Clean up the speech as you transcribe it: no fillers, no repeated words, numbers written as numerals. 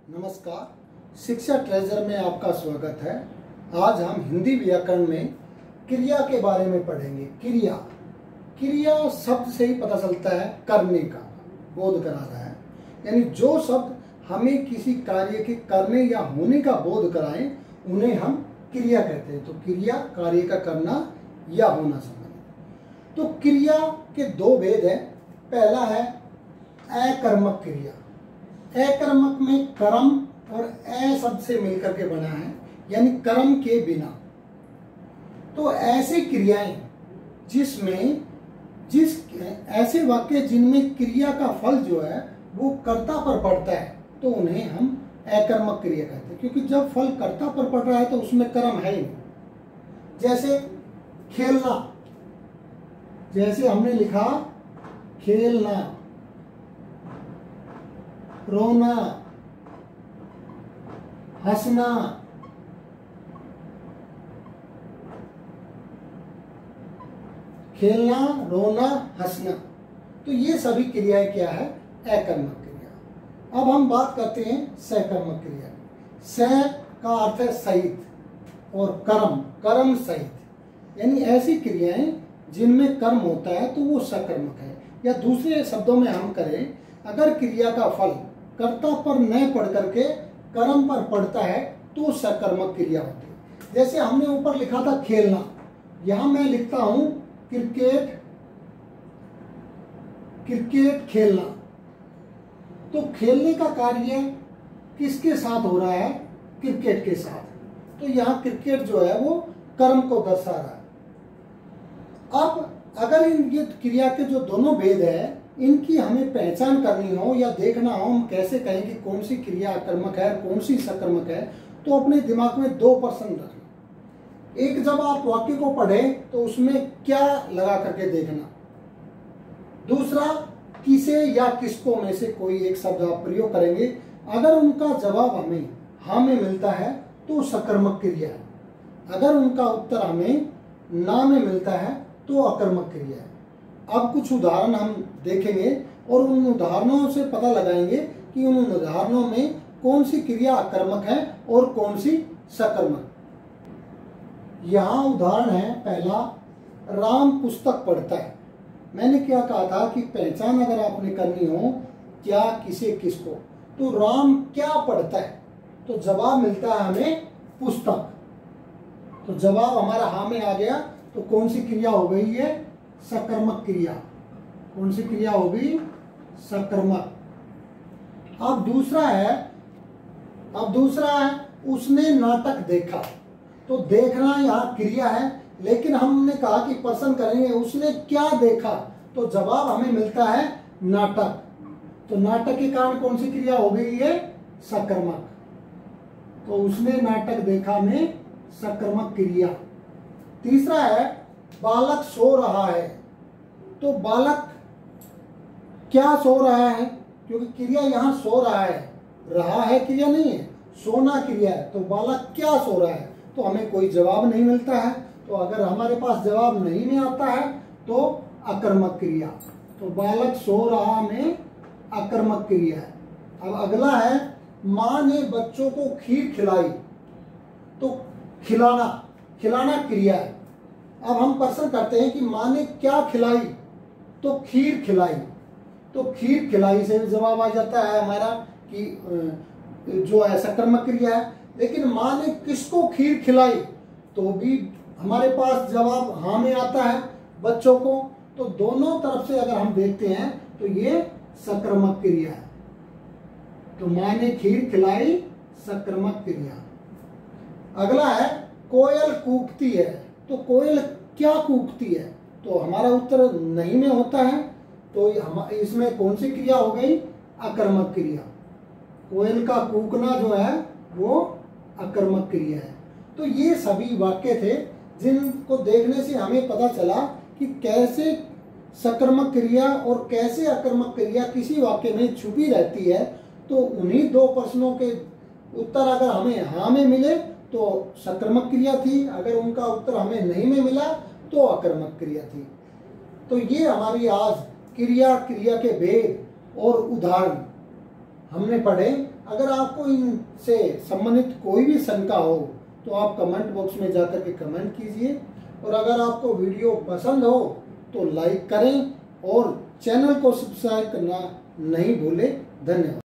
नमस्कार, शिक्षा ट्रेजर में आपका स्वागत है। आज हम हिंदी व्याकरण में क्रिया के बारे में पढ़ेंगे। क्रिया क्रिया शब्द से ही पता चलता है करने का, बोध करा रहा है। यानी जो शब्द हमें किसी कार्य के करने या होने का बोध कराएं उन्हें हम क्रिया कहते हैं। तो क्रिया कार्य का करना या होना संबंधित। तो क्रिया के दो भेद हैं। पहला है अकर्मक क्रिया। अकर्मक में कर्म और अ शब्द से मिलकर के बना है, यानी कर्म के बिना। तो ऐसी क्रियाएं ऐसे वाक्य जिनमें क्रिया का फल जो है वो कर्ता पर पड़ता है तो उन्हें हम अकर्मक क्रिया कहते हैं, क्योंकि जब फल कर्ता पर पड़ रहा है तो उसमें कर्म है ही नहीं। जैसे खेलना, जैसे हमने लिखा खेलना, रोना, हंसना, खेलना, रोना, हंसना, तो ये सभी क्रियाएं क्या है? अकर्मक क्रिया। अब हम बात करते हैं सकर्मक क्रिया। स का अर्थ है सहित और कर्म सहित, यानी ऐसी क्रियाएं जिनमें कर्म होता है तो वो सकर्मक है। या दूसरे शब्दों में हम करें, अगर क्रिया का फल कर्ता पर न पढ़ करके कर्म पर पड़ता है तो सकर्मक क्रिया होती है। जैसे हमने ऊपर लिखा था खेलना, यहां मैं लिखता हूं क्रिकेट खेलना। तो खेलने का कार्य किसके साथ हो रहा है? क्रिकेट के साथ। तो यहाँ क्रिकेट जो है वो कर्म को दर्शा रहा है। अब अगर ये क्रिया के जो दोनों भेद है इनकी हमें पहचान करनी हो या देखना हो, हम कैसे कहें कि कौन सी क्रिया अकर्मक है कौन सी सकर्मक है, तो अपने दिमाग में दो प्रश्न रखें। एक, जब आप वाक्य को पढ़ें तो उसमें क्या लगा करके देखना। दूसरा, किसे या किसको में से कोई एक शब्द आप प्रयोग करेंगे, अगर उनका जवाब हमें हाँ में मिलता है तो सकर्मक क्रिया है, अगर उनका उत्तर हमें ना में मिलता है तो अकर्मक क्रिया है। अब कुछ उदाहरण हम देखेंगे और उन उदाहरणों से पता लगाएंगे कि उन उदाहरणों में कौन सी क्रिया अकर्मक है और कौन सी सकर्मक। यहाँ उदाहरण है पहला, राम पुस्तक पढ़ता है। मैंने क्या कहा था कि पहचान अगर आपने करनी हो क्या, किसे, किसको, तो राम क्या पढ़ता है, तो जवाब मिलता है हमें पुस्तक। तो जवाब हमारा हाँ में आ गया, तो कौन सी क्रिया हो गई है? सकर्मक क्रिया। कौन सी क्रिया होगी? सकर्मक। अब दूसरा है उसने नाटक देखा। तो देखना यहाँ क्रिया है, लेकिन हमने कहा कि प्रश्न करेंगे उसने क्या देखा, तो जवाब हमें मिलता है नाटक। तो नाटक के कारण कौन सी क्रिया हो गई है? सकर्मक। तो उसने नाटक देखा में सकर्मक क्रिया। तीसरा है बालक सो रहा है। तो बालक क्या सो रहा है? क्योंकि क्रिया यहाँ सो रहा है क्रिया नहीं है, सोना क्रिया है। तो बालक क्या सो रहा है, तो हमें कोई जवाब नहीं मिलता है। तो अगर हमारे पास जवाब नहीं में आता है तो अकर्मक क्रिया। तो बालक सो रहा में अकर्मक क्रिया है। अब अगला है माँ ने बच्चों को खीर खिलाई। तो खिलाना क्रिया है। अब हम प्रश्न करते हैं कि माँ ने क्या खिलाई, तो खीर खिलाई। तो खीर खिलाई से भी जवाब आ जाता है हमारा कि जो है सकर्मक क्रिया है। लेकिन माँ ने किसको खीर खिलाई, तो भी हमारे पास जवाब हाँ में आता है, बच्चों को। तो दोनों तरफ से अगर हम देखते हैं तो ये सकर्मक क्रिया है। तो माँ ने खीर खिलाई, सकर्मक क्रिया। अगला है कोयल कूकती है। तो कोयल क्या कूकती है, तो हमारा उत्तर नहीं में होता है। तो इसमें कौन सी क्रिया हो गई? अकर्मक क्रिया। कोयल का कूकना जो है वो अकर्मक क्रिया है। तो ये सभी वाक्य थे जिनको देखने से हमें पता चला कि कैसे सकर्मक क्रिया और कैसे अकर्मक क्रिया किसी वाक्य में छुपी रहती है। तो उन्हीं दो प्रश्नों के उत्तर अगर हमें हाँ में मिले तो सकर्मक क्रिया थी, अगर उनका उत्तर हमें नहीं में मिला तो अकर्मक क्रिया थी। तो ये हमारी आज क्रिया के भेद और उदाहरण हमने पढ़े। अगर आपको इनसे संबंधित कोई भी शंका हो तो आप कमेंट बॉक्स में जाकर के कमेंट कीजिए, और अगर आपको वीडियो पसंद हो तो लाइक करें और चैनल को सब्सक्राइब करना नहीं भूलें। धन्यवाद।